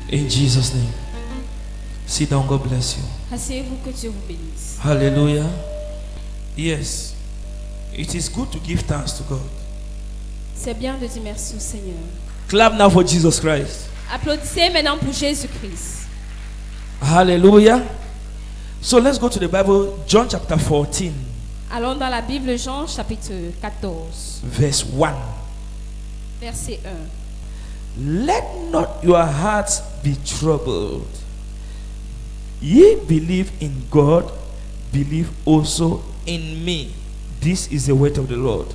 In Jesus' name. Sit down, God bless you. Asseyez-vous, que Dieu vous bénisse. Hallelujah. Yes. It is good to give thanks to God. C'est bien de dire merci au Seigneur. Clap now for Jesus Christ. Applaudissez maintenant pour Jésus-Christ. Hallelujah. So let's go to the Bible, John chapter 14, Allons dans la Bible, Jean chapitre 14, verse 1. verset 1. Let not your hearts be troubled. Ye believe in God, believe also in me. This is the word of the Lord.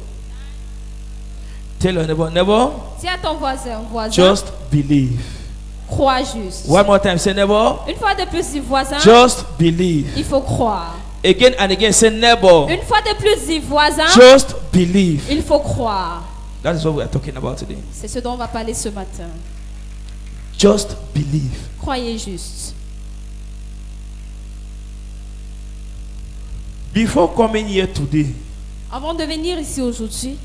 Tell your neighbor, Dis à ton voisin, just believe. crois juste. One more time, say neighbor, Une fois de plus, dis voisin, just believe. il faut croire. Again and again, say neighbor, Une fois de plus, dis voisin, just believe. il faut croire. That is what we are talking about today. C'est ce dont on va parler ce matin. Just believe. Croyez juste. Before coming here today, Avant de venir ici aujourd'hui,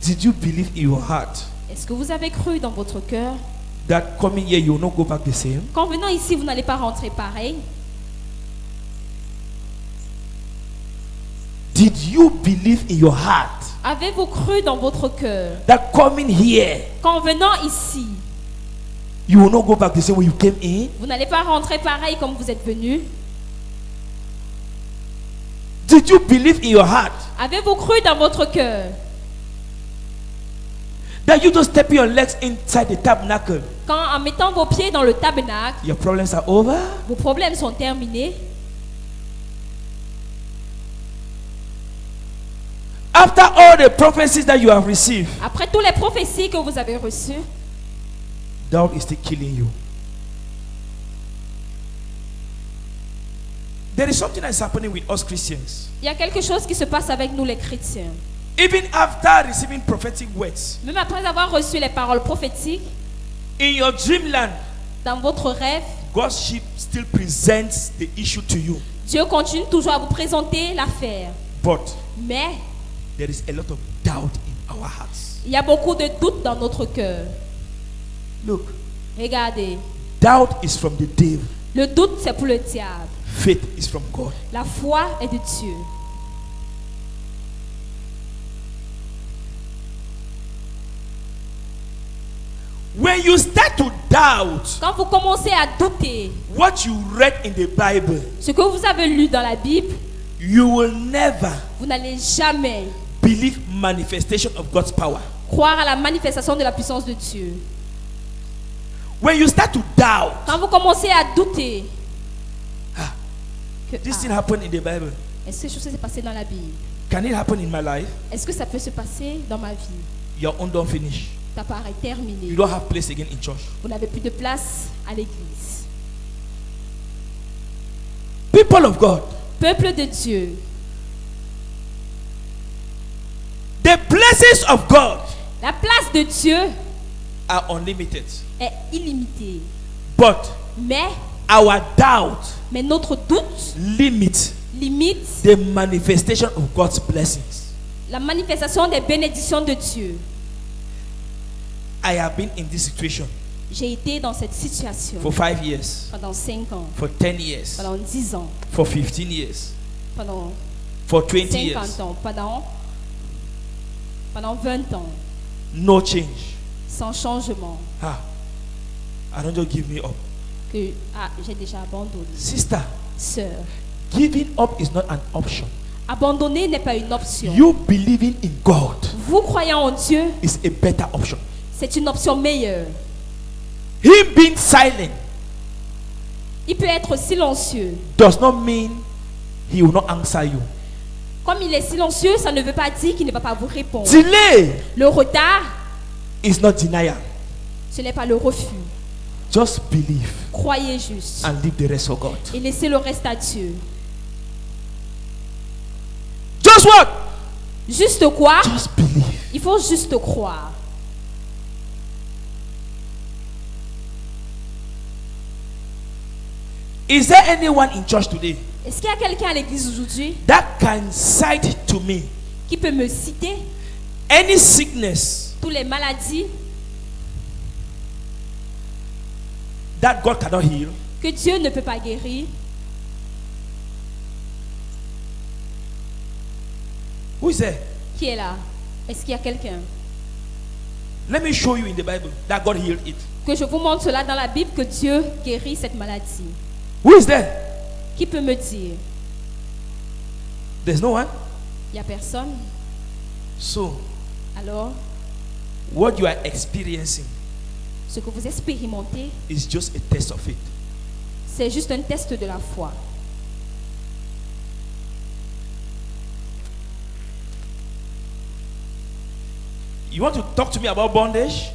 did you believe in your heart est-ce que vous avez cru dans votre cœur that coming here you will not go back the same? qu'en venant ici, vous n'allez pas rentrer pareil? Did you believe in your heart Avez-vous cru dans votre cœur that coming here qu'en venant ici, you will not go back the same way you came in? vous n'allez pas rentrer pareil comme vous êtes venu? Did you believe in your heart Avez-vous cru dans votre cœur that you just step your legs inside the tabernacle, quand en mettant vos pieds dans le tabernacle, your problems are over? vos problèmes sont terminés? After all the prophecies that you have received, Après toutes les prophéties que vous avez reçues, doubt is still killing you. There is something that is happening with us Christians. il y a quelque chose qui se passe avec nous les chrétiens. Even after receiving prophetic words, Même après avoir reçu les paroles prophétiques, in your dreamland, dans votre rêve, God's sheep still presents the issue to you. Dieu continue toujours à vous présenter l'affaire. But Mais there is a lot of doubt in our hearts. il y a beaucoup de doutes dans notre cœur. Look, Regardez, doubt is from the devil. le doute c'est pour le diable. Faith is from God. La foi est de Dieu. When you start to doubt Quand vous commencez à douter what you read in the Bible, ce que vous avez lu dans la Bible, you will never vous n'allez jamais believe manifestation of God's power. croire à la manifestation de la puissance de Dieu. When you start to doubt, Quand vous commencez à douter que, this thing happened in the Bible. est-ce que quelque chose s'est passé dans la Bible? Can it happen in my life? Est-ce que ça peut se passer dans ma vie? Your own don't finish. Ta part est terminée. You don't have place again in church. Vous n'avez plus de place à l'église. People of God, Peuple de Dieu, the blessings of God la place de Dieu are unlimited. est illimitée. But Mais our doubt notre doute limits limite the manifestation of God's blessings. la manifestation des bénédictions de Dieu. I have been in this situation J'ai été dans cette situation for 5 years, pendant 5 ans, for 10 years, pendant 10 ans, for 15 years, pendant for 20 50 years. ans, pendant 20 ans, No change. sans changement, Ah, I don't just give me up. que j'ai déjà abandonné. Sister, Sœur, giving up is not an option. abandonner n'est pas une option. You believing in God Vous croyant en Dieu, is a better option. c'est une option meilleure. Him being silent Il peut être silencieux. does not mean he will not answer you. Comme il est silencieux, ça ne veut pas dire qu'il ne va pas vous répondre. Delay Le retard, is not denial. ce n'est pas le refus. Just believe Croyez juste and leave the rest for God. et laissez le reste à Dieu. Just what? Juste quoi? Just believe. Il faut juste croire. Is there anyone in church today Est-ce qu'il y a quelqu'un à l'église aujourd'hui that can cite to me qui peut me citer any sickness toutes les maladies that God cannot heal, que Dieu ne peut pas guérir, who is there? qui est là? Est-ce qu'il y a quelqu'un? Let me show you in the Bible that God healed it. Que je vous montre cela dans la Bible, que Dieu guérit cette maladie. Who is there? Qui peut me dire? There's no one. Il n'y a personne. So, Alors, what you are experiencing ce que vous expérimentez, is just a test of it. c'est juste un test de la foi. You want to talk to me about bondage?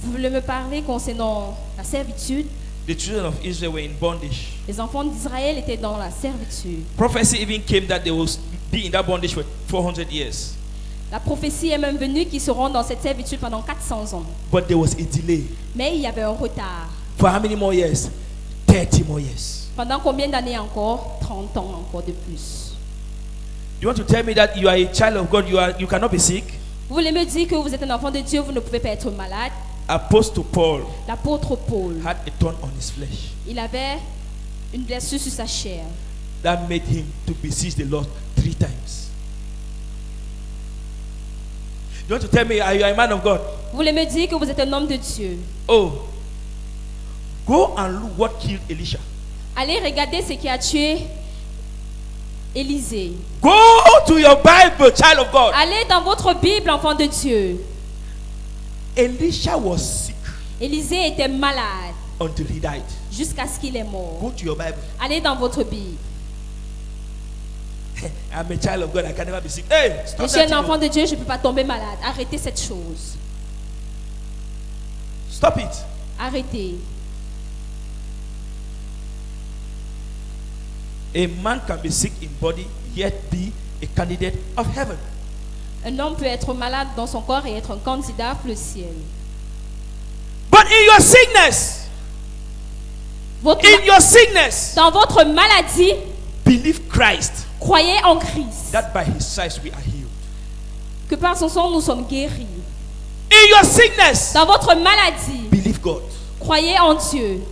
Vous voulez me parler concernant la servitude? The children of Israel were in bondage. Les enfants d'Israël étaient dans la servitude. Prophecy even came that they will be in that bondage for 400 years. La prophétie est même venue qu'ils seront dans cette servitude pendant 400 ans. But there was a delay. Mais il y avait un retard. For how many more years? 30 more years. Pendant combien d'années encore? 30 ans encore de plus. You want to tell me that you are a child of God, you cannot be sick? Vous voulez me dire que vous êtes un enfant de Dieu, vous ne pouvez pas être malade? Apostle Paul L'apôtre Paul, had a thorn on his flesh il avait une blessure sur sa chair that made him to beseech the Lord 3 times. You want to tell me you are a man of God? Vous voulez me dire que vous êtes un homme de Dieu? Oh, go and look what killed Elisha. Allez regarder ce qui a tué Élisée. Go to your Bible, child of God. Allez dans votre Bible, enfant de Dieu. Elisha was sick Élisée était malade until he died. jusqu'à ce qu'il est mort. Go to your Bible. Allez dans votre Bible. I'm a child of God, I can never be sick. Hey, stop Je suis that un thing. enfant de Dieu, je ne peux pas tomber malade. Arrêtez cette chose. Stop it. Arrêtez. A man can be sick in body, yet be a candidate of heaven. Un homme peut être malade dans son corps et être un candidat pour le ciel. But in your sickness, Dans votre maladie, believe Christ, croyez en Christ. that by his stripes we are healed. Que par son sang, nous sommes guéris. In your sickness, Dans votre maladie, believe God. croyez en Dieu.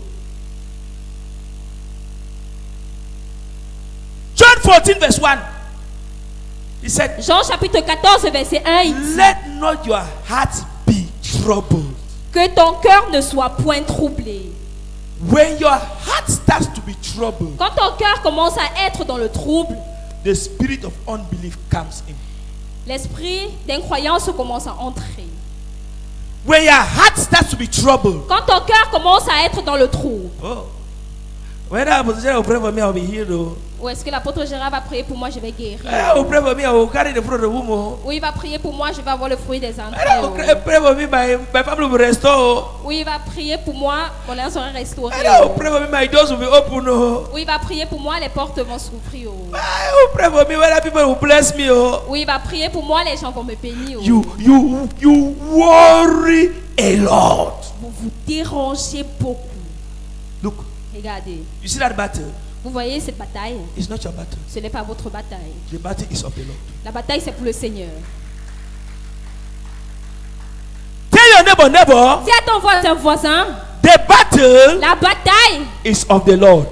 John 14 verse 1. He said, Jean chapitre 14, verset 1, il dit let not your heart be troubled. que ton cœur ne soit point troublé. When your heart starts to be troubled, Quand ton cœur commence à être dans le trouble, the spirit of unbelief comes in. l'esprit d'incroyance commence à entrer. When your heart starts to be troubled, Quand ton cœur commence à être dans le trouble, oh, when I was there, pray for me, I'll be healed. Oh. ou est-ce que l'apôtre Gérard va prier pour moi, je vais guérir? Oh, pray for me, I will carry the fruit of the womb. Oh. Oui, il va prier pour moi, je vais avoir le fruit des entrailles. Oh, pray for me, my family will restore. Oui, il va prier pour moi, mon âme sera restaurée. Oh, pray for me, my doors will be open. Oh. Oui, il va prier pour moi, les portes vont s'ouvrir. Oh, pray for me, whether people will bless me. Oh. Oui, il va prier pour moi, les gens vont me bénir. You worry a lot. Vous vous dérangez beaucoup. Look, Regardez, you see that battle? vous voyez cette bataille? It's not your battle. Ce n'est pas votre bataille. The battle is of the Lord. La bataille, c'est pour le Seigneur. Tell your neighbor, Dis à ton voisin, the battle la bataille, is of the Lord.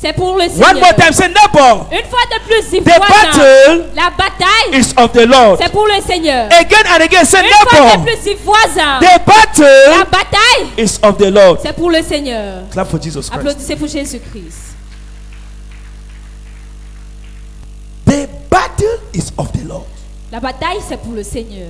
c'est pour le One Seigneur. more time, say neighbor. Une fois de plus, dis The voisin, battle la bataille, is of the Lord. c'est pour le Seigneur. Again and again, say Une fois de neighbor. plus, dis voisin, The la battle bataille, is of the Lord. c'est pour le Seigneur. Clap for Jesus Christ. Applaudissez pour Jésus-Christ. The battle is of the Lord. La bataille, c'est pour le Seigneur.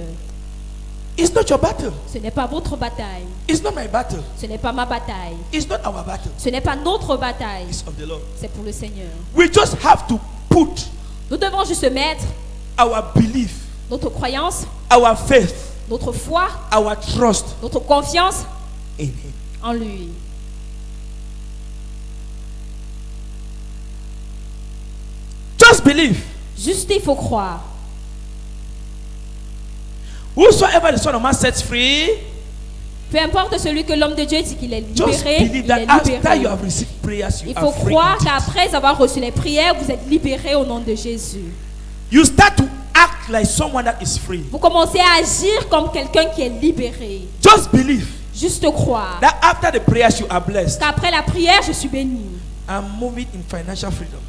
It's not your battle. Ce n'est pas votre bataille. It's not my battle. Ce n'est pas ma bataille. It's not our battle. Ce n'est pas notre bataille. It's of the Lord. C'est pour le Seigneur. We just have to put Nous devons juste mettre our belief, notre croyance, our faith, notre foi, our trust notre confiance in Him. en lui. Just believe. Juste, il faut croire. Whosoever the Son of Man sets free, Peu importe celui que l'homme de Dieu dit qu'il est just libéré, believe il that est after you libéré. have received prayers, you Il faut are free. croire indeed. qu'après avoir reçu les prières, vous êtes libéré au nom de Jésus. You start to act like someone that is free. Vous commencez à agir comme quelqu'un qui est libéré. Just believe. Juste croire that after the prayers you are blessed. qu'après la prière, je suis béni. I'm moving in financial freedom.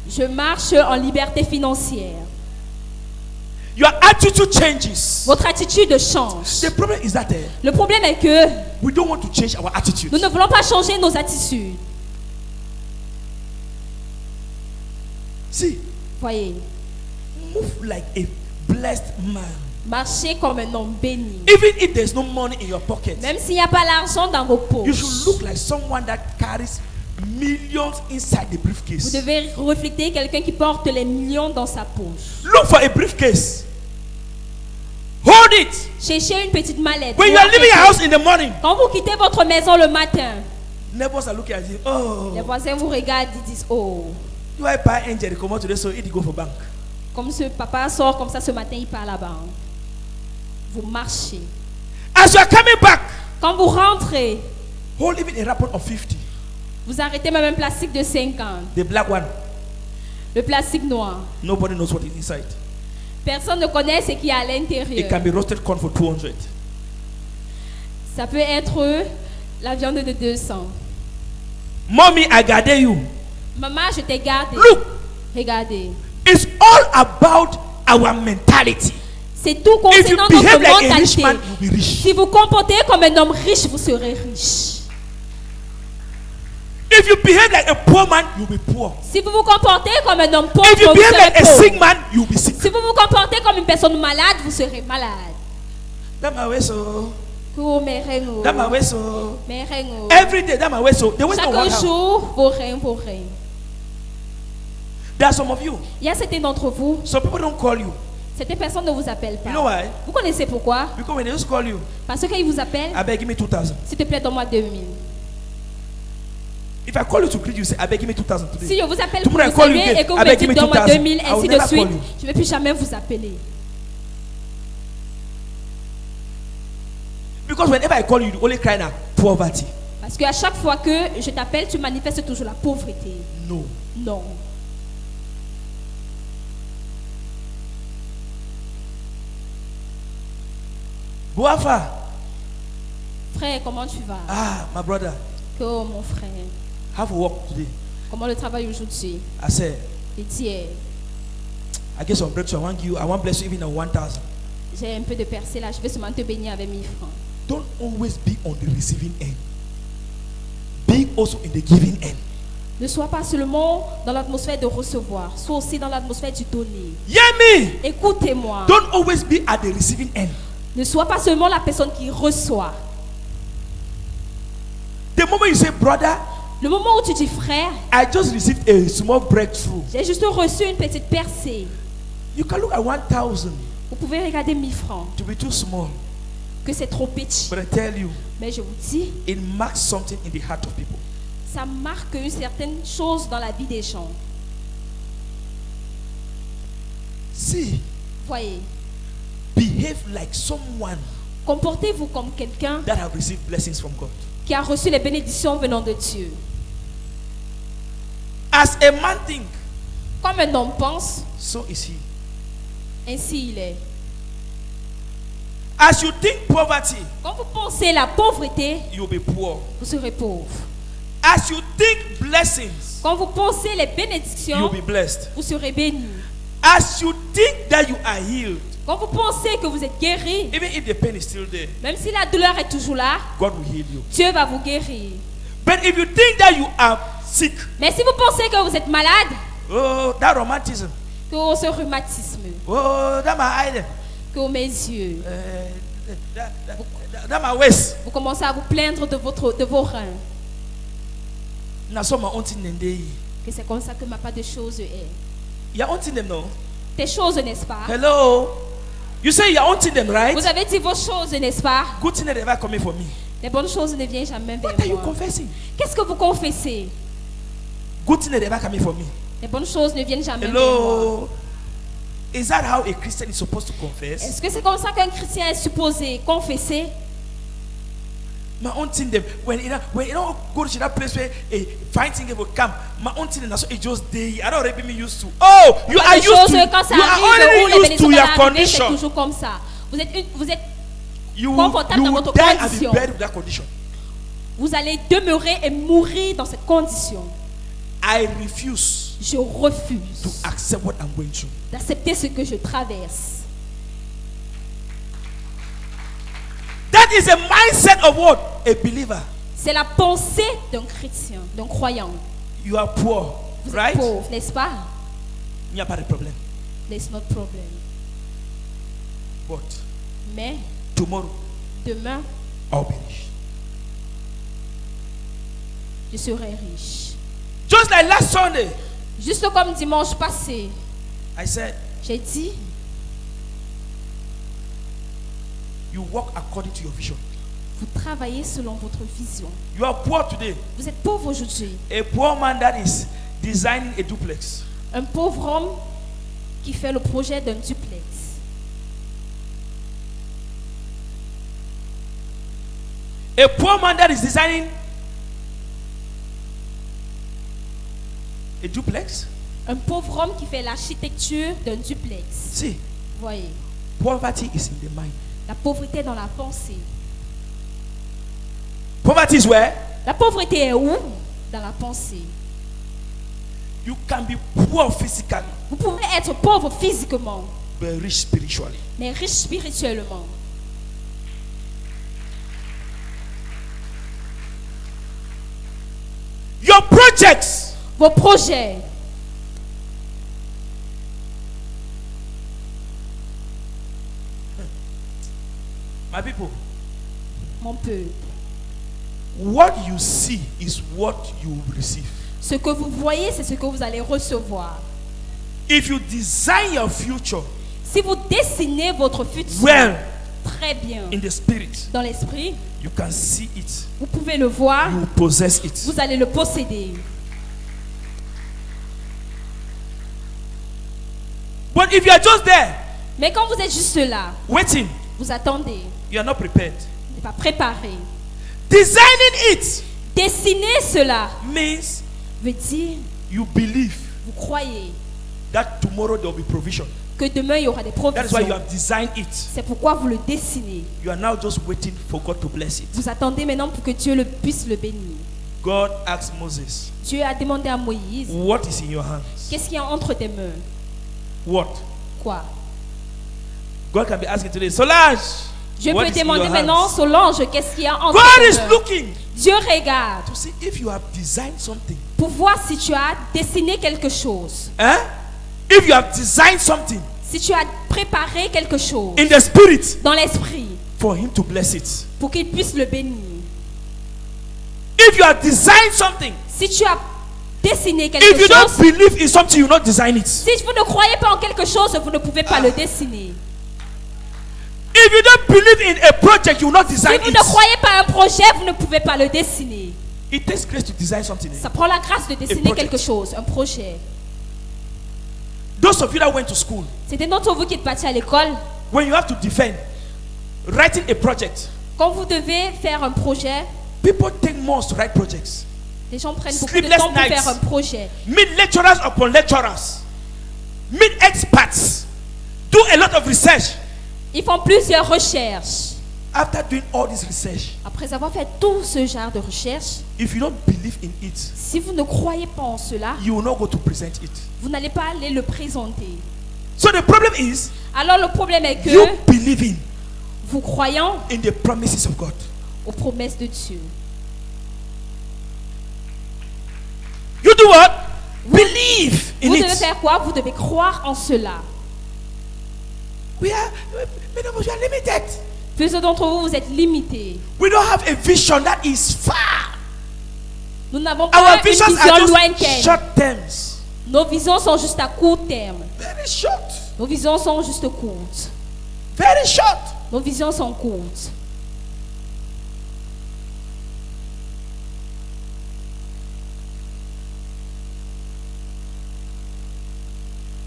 Je marche en liberté financière. Your attitude changes. Votre attitude change. The problem is that Le problème est que we don't want to change our attitude. nous ne voulons pas changer nos attitudes. See, Voyez, move like a blessed man. marchez comme un homme béni. Even if there's no money in your pocket, Même s'il n'y a pas l'argent dans vos you poches, should look like someone that carries millions inside the vous briefcase. devez refléter quelqu'un qui porte les millions dans sa poche. Look for a briefcase. Hold it. Cherchez une petite mallette. When you are leaving your house in the morning, Quand vous quittez votre maison le matin, neighbors are looking at you. Oh, les voisins vous regardent et disent, oh, you are buy angel come out today, so it go for bank. comme ce papa sort comme ça ce matin, il part à la banque. Vous marchez. As you are coming back, Quand vous rentrez, hold even a wrapper of 50. vous arrêtez même un plastique de 50. The black one. Le plastique noir. Nobody knows what is inside. Personne ne connaît ce qu'il y a à It l'intérieur. can be roasted corn for 200. Ça peut être la viande de 200. Mommy, I gather you. Maman, je t'ai gardé. Look, Regardez. it's all about our mentality. C'est tout If you concernant behave notre like a rich mentalité. man, you'll be rich. Si vous comportez comme un homme riche, vous serez riche. If you behave like a poor man, you'll be poor. Si vous vous comportez comme un homme pauvre, If you vous behave serez like a pauvre. sick man, you'll be sick. Si vous vous comportez comme une personne malade, vous serez malade. That my way so. Oh, mes reins, That my way so. mes reins. Every day, that my way so. They always know what Chaque happen. jour, vos reins, vos reins. There are some of you. Il y a certains d'entre vous, Some people don't call you. certaines personnes ne vous appellent You know pas. why? Vous connaissez pourquoi? Because when they just call you, Parce qu'ils vous appellent. I beg, give me 2,000. S'il te plaît, donne-moi 2000. If I call you to greet you, say, I beg, give me 2,000 today. Si je vous appelle pour Tomorrow I vous call you saluer again. et que vous I me beg, give dites me donne-moi 2,000. 2000, I will ainsi de never suite, call you. je ne vais plus jamais vous appeler. Because whenever I call you, you only cry now poverty. Parce qu'à chaque fois que je t'appelle, tu manifestes toujours la pauvreté. No. Non. Boafa. Frère, comment tu vas? Ah, my brother. Oh, mon frère. Have work today. Comment le travail aujourd'hui? I said, Et tiens, I get some breakthrough. I want bless you even at 1,000. j'ai un peu de percée là, je vais seulement te bénir avec 1000 francs. Don't always be on the receiving end. Be also in the giving end. Ne sois pas seulement dans l'atmosphère de recevoir, sois aussi dans l'atmosphère du donner. Hear me. Écoutez-moi. Don't always be at the receiving end. Ne sois pas seulement la personne qui reçoit. The moment you say, brother, Le moment où tu dis frère, I just received a small breakthrough. j'ai juste reçu une petite percée. You can look at 1,000 Vous pouvez regarder 1000 francs, to be too small. que c'est trop petit. But I tell you, Mais je vous dis, it marks something in the heart of people. ça marque une certaine chose dans la vie des gens. See, Voyez, behave like someone comportez-vous comme quelqu'un that have received blessings from God. qui a reçu les bénédictions venant de Dieu. As a man think, Comme un homme pense, so is he. ainsi il est. As you think poverty, Quand vous pensez la pauvreté, you'll be poor. vous serez pauvre. As you think blessings, Quand vous pensez les you'll bénédictions, be blessed. vous serez béni. As you think that you are healed, Quand vous pensez que vous êtes guéri, even if the pain is still there, même si la douleur est toujours là, God will heal you. Dieu va vous guérir. But if you think that you are sick, Mais si vous pensez que vous êtes malade, oh, that romanticism, que ce rhumatisme, oh, that my eye, que mes yeux, that my waist. vous commencez à vous plaindre de vos reins, Now some my own thing them dey. que c'est comme ça que ma part de choses est. Your own thing them no. Tes choses, n'est-ce pas? Hello. You say your own thing them, right? Vous avez dit vos choses, n'est-ce pas? Good thing that never coming for me. Les bonnes choses ne viennent jamais What are vers you moi. confessing? Qu'est-ce que vous confessez? Good thing that never coming for me. Les bonnes choses ne viennent jamais vers moi. Hello. Is that how a Christian is supposed to confess? Est-ce que c'est comme ça qu'un chrétien est supposé confesser? My own thing them when you know go to that place where a fine thing will come. My own thing that's it just day. I don't already be used to. Oh, you are Les used choses, to. quand ça You are arrive, où les already used bénédictions to vont your arriver, c'est condition. toujours comme ça. Vous êtes You confortable dans will votre die and be condition. buried with that condition. Vous allez demeurer et mourir dans cette condition. I refuse Je to refuse accept what I'm going through. d'accepter ce que je traverse. That is a mindset of what? A believer. C'est la pensée d'un chrétien, d'un croyant. You are poor, Vous êtes right? pauvre, n'est-ce pas? Il n'y a pas de problème. There's no problem. But Mais tomorrow, demain, I'll be rich. je serai riche. Just like last Sunday, Juste comme dimanche passé, I said, j'ai dit, you walk according to your vision. vous travaillez selon votre vision. You are poor today. Vous êtes pauvre aujourd'hui. A poor man that is designing a duplex. Un pauvre homme qui fait le projet d'un duplex. A poor man that is designing a duplex. Un pauvre homme qui fait l'architecture d'un duplex. See, Voyez, poverty is in the mind. la pauvreté est dans la pensée. Poverty is where? La pauvreté est où? Dans la pensée. You can be poor physically, Vous pouvez être pauvre physiquement, but rich spiritually. mais riche spirituellement. Your projects Vos projets, my people, mon peuple, what you see is what you will receive. ce que vous voyez, c'est ce que vous allez recevoir. If you design your future Si vous dessinez votre futur well très bien in the spirit, dans l'esprit, you can see it. vous pouvez le voir, You will possess it. vous allez le posséder. But if you are just there Mais quand vous êtes juste là, waiting, vous attendez, you are not prepared. vous n'êtes pas préparé. Designing it Dessiner cela means veut dire, you believe vous croyez that tomorrow there will be provision. que demain il y aura des That is why you provisions. have designed it. C'est pourquoi vous le dessinez. You are now just waiting for God to bless it. Vous attendez maintenant pour que Dieu puisse le bénir. God asked Moses, Dieu a demandé à Moïse, what is in your hands? qu'est-ce qu'il y a entre tes mains? What? Quoi? God can be asking today, Solange, Dieu what peut is in demander your maintenant, hands? Solange, qu'est-ce qu'il y a entre God tes is mains? looking Dieu regarde to see if you have designed something. pour voir si tu as dessiné quelque chose. Eh? If you have designed something Si tu as préparé quelque chose in the spirit dans l'esprit for him to bless it. pour qu'il puisse le bénir. If you have designed something, Si tu as dessiné if quelque you don't chose, believe in something, you will not design it. si vous ne croyez pas en quelque chose, vous ne pouvez pas le dessiner. If you don't believe in a project, you will not Si design vous it. ne croyez pas à un projet, vous ne pouvez pas le dessiner. It takes grace to design something. Ça prend la grâce de dessiner project. quelque chose, un projet. Those of you that went to school, C'était d'entre vous qui êtes partis à l'école. when you have to defend writing a project, Quand vous devez faire un projet, people take months to write projects. les gens prennent beaucoup de Sleepless temps pour nights. faire un projet. Meet lecturers upon lecturers. Meet experts. Do a lot of research. Ils font plusieurs recherches. After doing all this research, Après avoir fait tout ce genre de recherches, if you don't believe in it, si vous ne croyez pas en cela, you will not go to present it. vous n'allez pas aller le présenter. So the problem is, Alors le problème est que you believing vous croyant in the promises of God. aux promesses de Dieu. You do what? Believe in Vous devez it. faire quoi? Vous devez croire en cela. Many of us are limited. Plusieurs d'entre vous, vous êtes limités. We don't have a vision that is far. Nous n'avons pas Our une visions vision are just lointaine. short terms. Nos visions sont juste à court terme. Very short. Nos visions sont juste courtes. Very short. Nos visions sont courtes.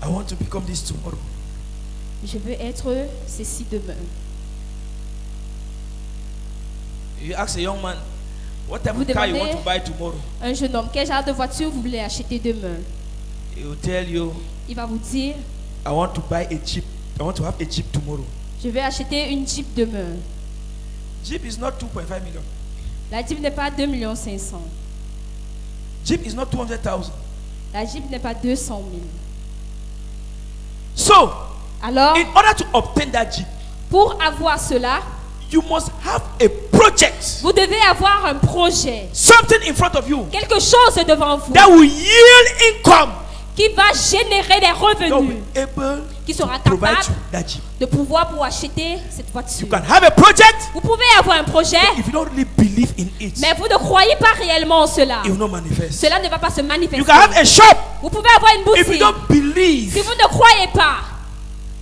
I want to become this tomorrow. Je veux être ceci demain. You ask a young man, what type Vous of car you demandez- want to buy tomorrow? Un jeune homme, quel genre de voiture vous voulez acheter demain? He will tell you, Il va vous dire, I want to buy a Jeep. I want to have a Jeep tomorrow. je vais acheter une Jeep demain. Jeep is not 2.5 million. La Jeep n'est pas 2,5 millions. Jeep is not 200,000. La Jeep n'est pas 200 000. So, Alors, in order to obtain that Jeep, pour avoir cela, you must have a project, vous devez avoir un projet, something in front of you quelque chose devant vous that will yield income qui va générer des that will revenus, be able qui sera to provide capable you that Jeep. de pouvoir pour acheter cette voiture. You can have a project, Vous pouvez avoir un projet, if you don't really believe in it, mais vous ne croyez pas réellement en cela. it will not manifest. Cela ne va pas se You manifester. can have a shop, Vous pouvez avoir une if you boutique. don't believe. Si vous ne croyez pas,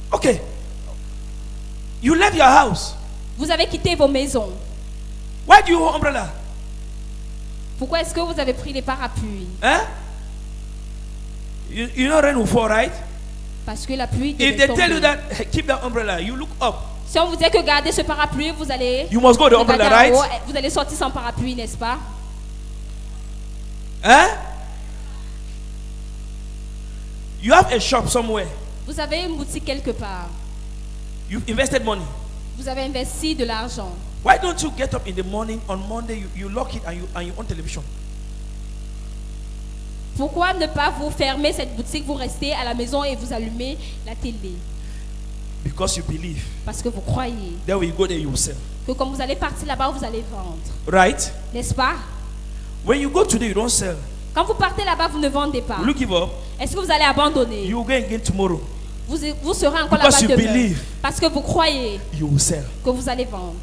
Okay, you left your house. vous avez quitté vos maisons. Why do you hold umbrella? Pourquoi est-ce que vous avez pris les parapluies? Huh? You know rain will fall, right? Parce que la pluie If devait they tell you tomber. that, keep that umbrella, you look up. Si on vous dit que gardez ce parapluie, vous allez You must go to the umbrella, regarder en right? haut, vous allez sortir sans parapluie, n'est-ce pas? Huh? You have a shop somewhere. Vous avez une boutique quelque part. You've invested money. Vous avez investi de l'argent. Why don't you get up in the morning on Monday, you lock it and you on television? Pourquoi ne pas vous fermer cette boutique, vous restez à la maison et vous allumez la télé? Because you believe. Parce que vous croyez Then when you go there, you will sell. que quand vous allez partir là-bas, vous allez vendre. Right? N'est-ce pas? When you go today, you don't sell. Quand vous partez là-bas, vous ne vendez pas. Will you give up? Est-ce que vous allez abandonner? You will go again tomorrow. Vous serez encore Because là-bas you demain. believe. Parce que vous croyez You will sell. que vous allez vendre.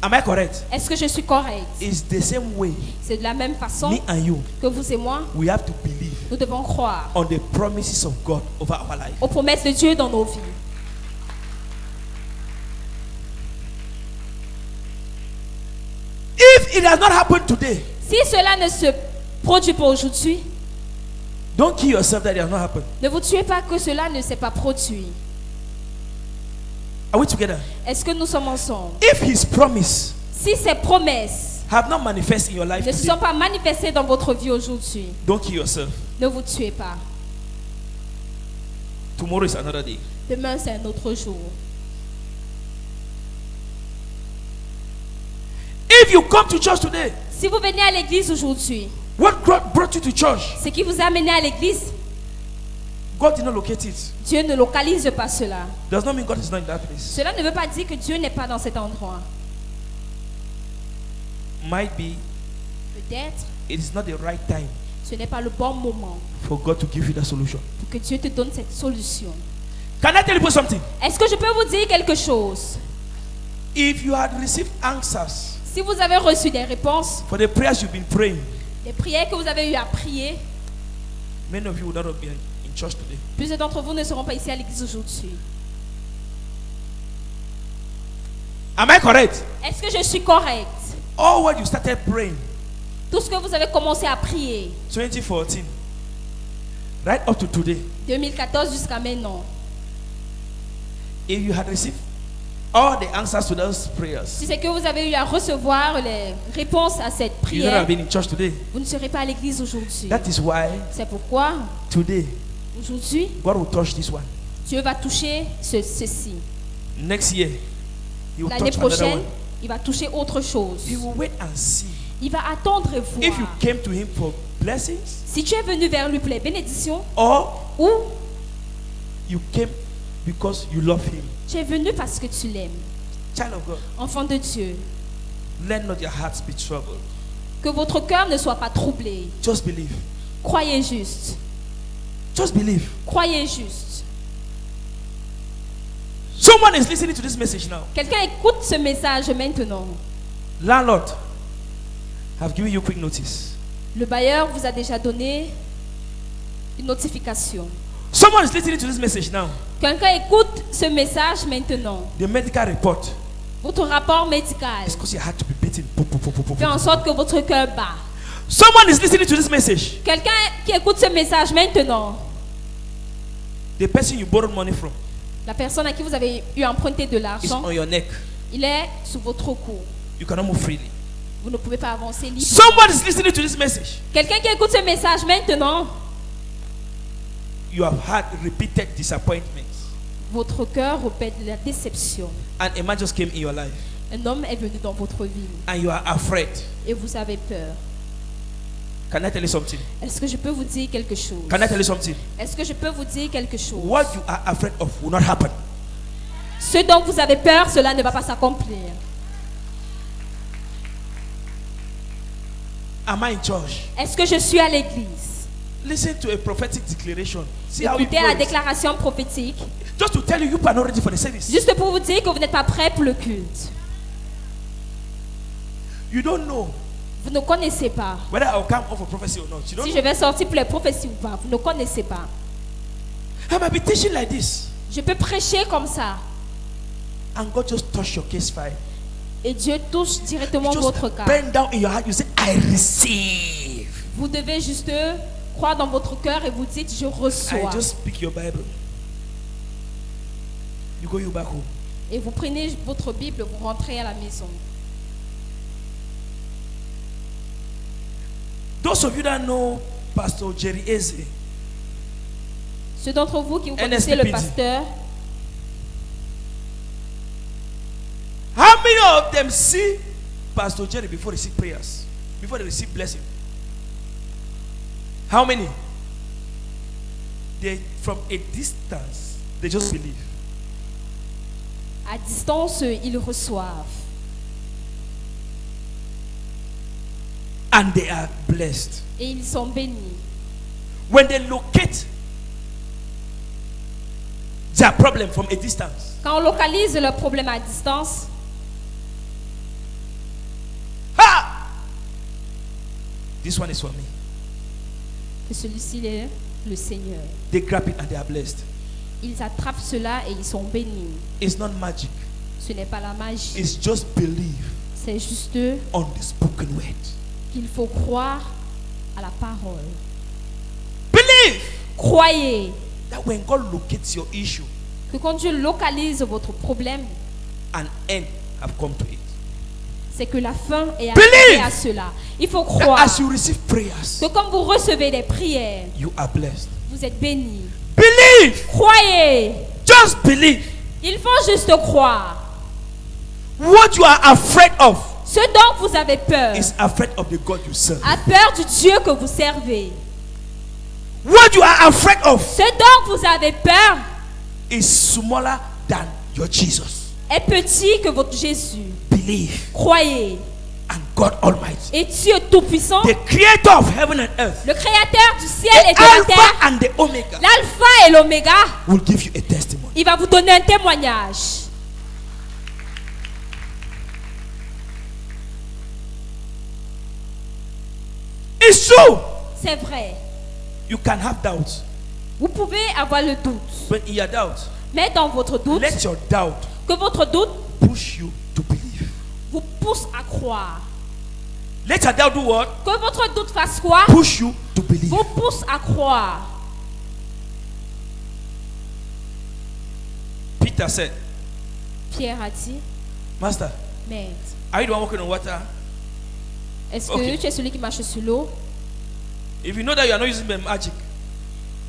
Am I correct? Est-ce que je suis correct? It's the same way. C'est de la même façon Me and you, que vous et moi, we have to believe nous devons croire on the promises of God over our life. aux promesses de Dieu dans nos vies. If it has not happened today, Si cela ne se produit pas aujourd'hui, don't kill yourself that it has not happened. ne vous tuez pas que cela ne s'est pas produit. Are we together? Est-ce que nous sommes ensemble? If His promise Si ces promesses have not manifested in your life ne se today, sont pas manifestées dans votre vie aujourd'hui, don't kill yourself. ne vous tuez pas. Tomorrow is another day. Demain, c'est un autre jour. If you come to church today, Si vous venez à l'église aujourd'hui, what God brought you to church, ce qui vous a amené à l'église, God did not locate it. Dieu ne localise pas cela. Does not mean God is not in that place. Cela ne veut pas dire que Dieu n'est pas dans cet endroit. Might be Peut-être, it is not the right time ce n'est pas le bon moment for God to give you that solution. pour que Dieu te donne cette solution. Can I tell you something? Est-ce que je peux vous dire quelque chose? If you had received answers Si vous avez reçu des réponses, for the prayers you've been praying, des prières que vous avez eu à prier, many of you would not have been in church today. plusieurs d'entre vous ne seront pas ici à l'église aujourd'hui. Am I correct? Est-ce que je suis correct? All what you started praying, Tout ce que vous avez commencé à prier, 2014, right up to today, 2014 jusqu'à maintenant, if you had received all the answers to those prayers, si c'est que vous avez eu à recevoir les réponses à cette you would not have prière, been in church today. vous ne serez pas à l'église aujourd'hui. That is why C'est pourquoi, today aujourd'hui, God will touch this one. Dieu va toucher ceci. Next year, He will L'année touch another prochaine, one. il va toucher autre chose. He will wait and see. Il va attendre et If you voir. came to Him for blessings, Si tu es venu vers lui pour les bénédictions, or ou you came because you love Him. tu es venu parce que tu l'aimes, Child of God, enfant de Dieu, let not your hearts be troubled. que votre cœur ne soit pas troublé. Just believe. Croyez juste. Just believe. Croyez juste. Someone is listening to this message now. Quelqu'un écoute ce message maintenant. Landlord have given you quick notice. Le bailleur vous a déjà donné une notification. Someone is listening to this message now. Quelqu'un écoute ce message maintenant. The medical report Votre rapport médical is because your heart to be beating. Pop, pop, pop, pop, pop, fait en pop. sorte que votre cœur bat. Someone is listening to this message. Quelqu'un qui écoute ce message maintenant, The person you borrowed money from la personne à qui vous avez eu emprunté de is l'argent, on your neck. il est sous votre cou. You cannot move freely. Vous ne pouvez pas avancer libre. Someone is listening to this message. Quelqu'un qui écoute ce message maintenant, You have had repeated disappointments, votre cœur répète la déception. and a man just came in your life. Un homme est venu dans votre vie and you are afraid. et vous avez peur. Can I tell you something? Est-ce que je peux vous dire quelque chose? Can I tell you something? Est-ce que je peux vous dire quelque chose? What you are afraid of will not happen. Ce dont vous avez peur, cela ne va pas s'accomplir. Am I in church? Est-ce que je suis à l'église? Listen to a prophetic declaration. See how it Écoutez la goes. déclaration prophétique. Just to tell you, you are not ready for the service. Juste pour vous dire que vous n'êtes pas prêt pour le culte. You don't know Vous ne connaissez pas. whether I will come off for prophecy or not. You don't Si know. je vais sortir pour les prophéties ou pas. Vous ne connaissez pas. I might be teaching like this, Je peux prêcher comme ça. and God just touch your case file. Et Dieu touche directement You votre just cas. bend down in your heart. You say, I receive. Vous devez juste croire dans votre cœur et vous dites, je I reçois. just speak your Bible. You back home. Et vous prenez votre Bible, vous rentrez à la maison. Those of you that know Pastor Jerry Eze, Ceux d'entre vous qui vous connaissez le NSPPD. pasteur, how many of them see Pastor Jerry before they receive prayers, before they receive blessing? How many? They, from a distance, they just believe. à distance, ils reçoivent. And they are blessed. Et ils sont bénis. When they locate their problem from a distance, Quand on localise le problème à distance, ha! This one is for me. que celui-ci est le Seigneur. They grab it and they are blessed. Ils attrapent cela et ils sont bénis. It's not magic. Ce n'est pas la magie. It's just believe C'est juste on the spoken word. qu'il faut croire à la parole. Believe Croyez that when God locates your issue, que quand Dieu localise votre problème, an end have come to it. c'est que la fin est Believe arrivée à cela. Il faut That croire as you receive prayers, que quand vous recevez des prières, you are blessed. vous êtes bénis. Believe. Croyez. Just believe. Il faut juste croire. What you are afraid of Ce dont vous avez peur, is afraid of the God you serve. a peur du Dieu que vous servez. What you are afraid of Ce dont vous avez peur is smaller than your Jesus. est petit que votre Jésus. Believe. Croyez. And God Almighty, Et Dieu Tout-Puissant, the creator of heaven and earth, le Créateur du ciel the et de la Alpha terre, and the Omega, l'Alpha et l'Oméga, will give you a testimony. il va vous donner un témoignage. It's true. C'est vrai. You can have doubts. Vous pouvez avoir le doute. When in your doubt, Mais dans votre doute, let your doubt que votre doute push you to believe. vous pousse à croire. Let your doubt do what? Que votre doute fasse quoi? Push you to believe. Vous pousse à croire. Peter said, Pierre a dit, Master, Maître, are you the one walking on water? est-ce que Ok. tu es celui qui marche sur l'eau? If you know that you are not using the magic,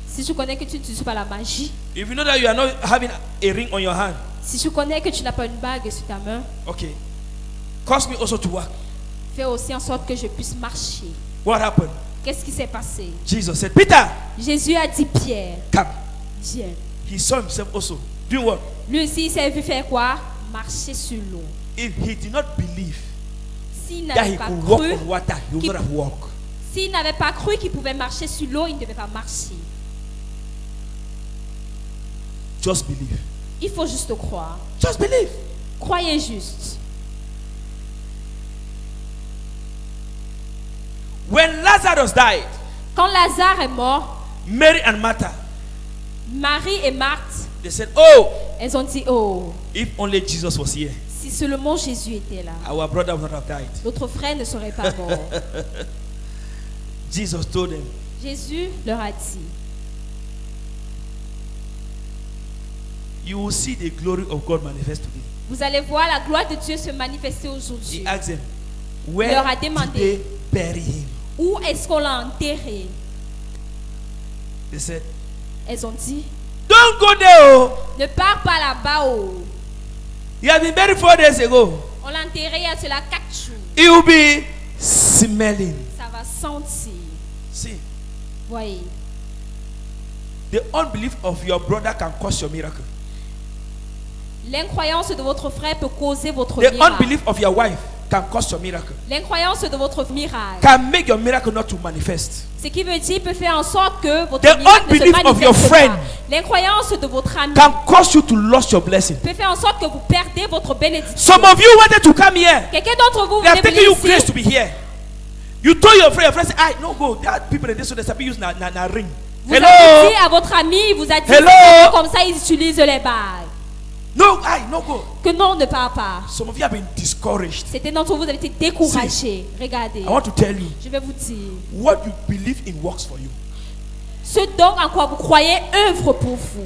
Si tu connais que tu n'utilises pas la magie, if you know that you are not having a ring on your hand, si tu connais que tu n'as pas une bague sur ta main, okay, cause me also to walk. fais aussi en sorte que je puisse marcher. What happened? Qu'est-ce qui s'est passé? Jesus said, Peter, Jésus a dit, Pierre, come. viens. He saw himself also doing what? Lui aussi, il s'est vu faire quoi? Marcher sur l'eau. If he did not believe S'il that n'avait he pas could walk cru, on water, he would qu'il- not have walked. s'il n'avait pas cru qu'il pouvait marcher sur l'eau, il ne devait pas marcher. Just believe. Il faut juste croire. Just believe. Croyez juste. When Lazarus died, Quand Lazare est mort, Mary and Martha, Marie et Marthe, they said, oh, elles ont dit, oh, if only Jesus was here, si seulement Jésus était là, our brother would not have died. notre frère ne serait pas mort. Jesus told them, Jésus leur a dit, you will see the glory of God manifest today. vous allez voir la gloire de Dieu se manifester aujourd'hui. He asked them, Leur a where did demandé. they bury him? Où est-ce qu'on l'a enterré? They said, Elles ont dit, don't go there. Oh. ne pars pas là-bas. Oh. He had been buried 4 days ago. On l'a enterré il y a cela 4 jours. It will be smelling. Ça va sentir. See, Voyez. the unbelief of your brother can cause your miracle. L'incroyance de votre frère peut causer votre The miracle. unbelief of your wife can cause your miracle. L'incroyance de votre miracle. Can make your miracle not to manifest. Ce qui veut dire peut faire en sorte que votre The miracle ne se unbelief of your manifeste friend pas. L'incroyance de votre ami Can cause you to lose your blessing. peut faire en sorte que vous perdez votre bénédiction. Some of you wanted to come here. Quelqu'un d'entre vous They have voulait taken you venir grace ici. to be here. You told your friend say, "I no go. There are people in this so they start using na ring." Vous avez Hello. dit à votre ami, il vous a dit Hello. c'est comme ça ils utilisent les bagues. No, I no go. Que non, ne part pas. Some of you have been discouraged. Certains d'entre vous avez été découragés. Regardez, I want to tell you, je vais vous dire. what you believe in works for you. Ce don en quoi vous croyez œuvre pour vous.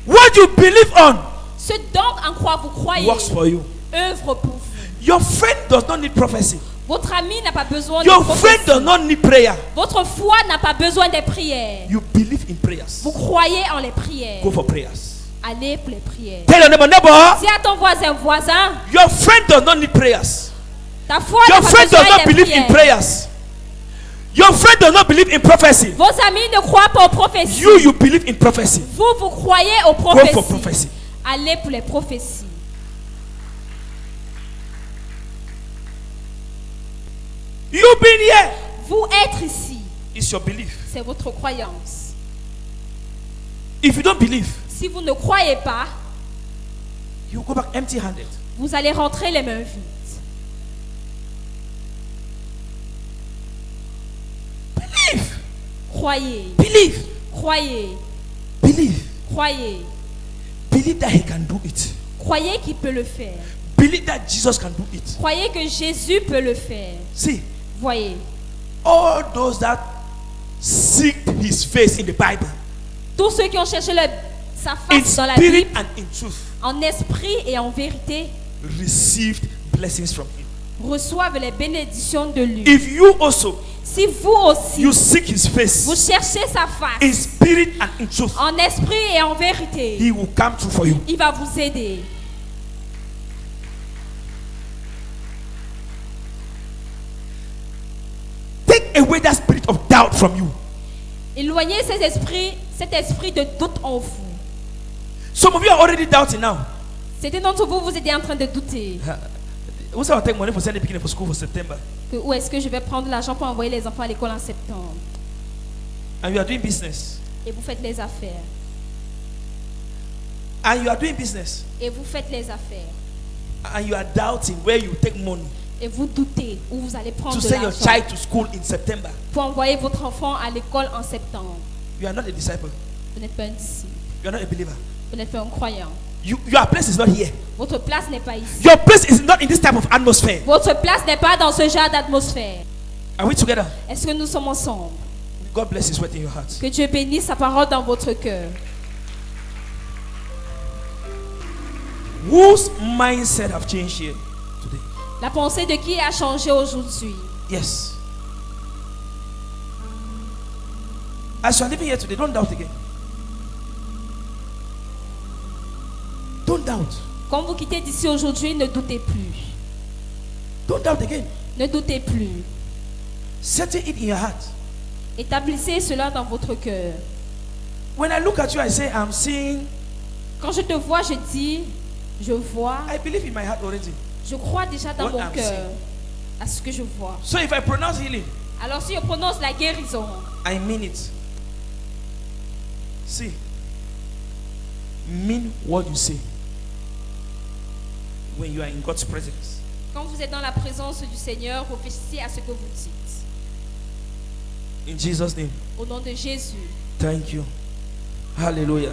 What you believe on Ce don en quoi vous croyez works for you. œuvre pour vous. Your friend does not need prophecy. Votre ami n'a pas besoin de Your friend prophétie. does not need prayer. Votre foi n'a pas besoin des prières. You believe in prayers. Vous croyez en les prières. Go for prayers. Allez pour les prières. Tell your neighbor, Dis à ton voisin, your friend does not need prayers. ta foi Your n'a pas friend does besoin not des believe in prières. prayers. Your friend does not believe in prophecy. Vos amis ne croient pas aux prophéties. You believe in prophecy. Vous croyez aux Go for prophéties. prophecy. Allez pour les prophéties. You've been here. Vous être ici, It's your belief. c'est votre croyance. If you don't believe, Si vous ne croyez pas, you go back empty-handed. vous allez rentrer les mains vides. Believe. Croyez, Believe. croyez, Believe. croyez. Believe that he can do it. Croyez qu'il peut le faire. Believe that Jesus can do it. Croyez que Jésus peut le faire. See, Voyez, all those that seek his face in the Bible, tous ceux qui ont cherché sa in face dans la spirit Bible, and in truth, en esprit et en vérité, received blessings from him. reçoivent les bénédictions de lui. If you also Si vous aussi, you seek his face vous cherchez sa face, in spirit and in truth, en esprit et en vérité, he will come through for you. il va vous aider. Take away that spirit of doubt from you. Éloignez cet esprit de doute en vous. Some of you are already doubting now. Certains d'entre vous, vous êtes en train de douter. Who's going to take money for sending people for school for September? Que où est-ce que je vais prendre l'argent pour envoyer les enfants à l'école en septembre? And you are doing business. Et vous faites les affaires. And you are doing business. Et vous faites les affaires. And you are doubting where you take money Et vous doutez où vous allez prendre to de send your l'argent child to school in September. pour envoyer votre enfant à l'école en septembre. You are not a disciple. Vous n'êtes pas un disciple. You are not a believer. Vous n'êtes pas un croyant. Your place is not here. Votre place n'est pas ici. Your place is not in this type of atmosphere. Votre place n'est pas dans ce genre d'atmosphère. Are we together? Est-ce que nous sommes ensemble? God bless his word in your heart. Que Dieu bénisse sa parole dans votre cœur. Whose mindset have changed here today? La pensée de qui a changé aujourd'hui? Yes. As you are living here today, don't doubt again. Don't doubt. Quand vous quittez d'ici aujourd'hui, ne doutez plus. Don't doubt again. Ne doutez plus. Settle it in your heart. Établissez cela dans votre cœur. When I look at you, I say, I'm seeing. Quand je te vois, je dis, je vois, I believe in my heart already. je crois déjà dans What mon I'm cœur seeing. à ce que je vois. So if I pronounce healing, Alors si je prononce la guérison, I mean it. See, mean what you say when you are in God's presence. quand vous êtes dans la présence du Seigneur, réfléchissez à ce que vous dites. In Jesus' name, Au nom de Jésus. thank you. Hallelujah.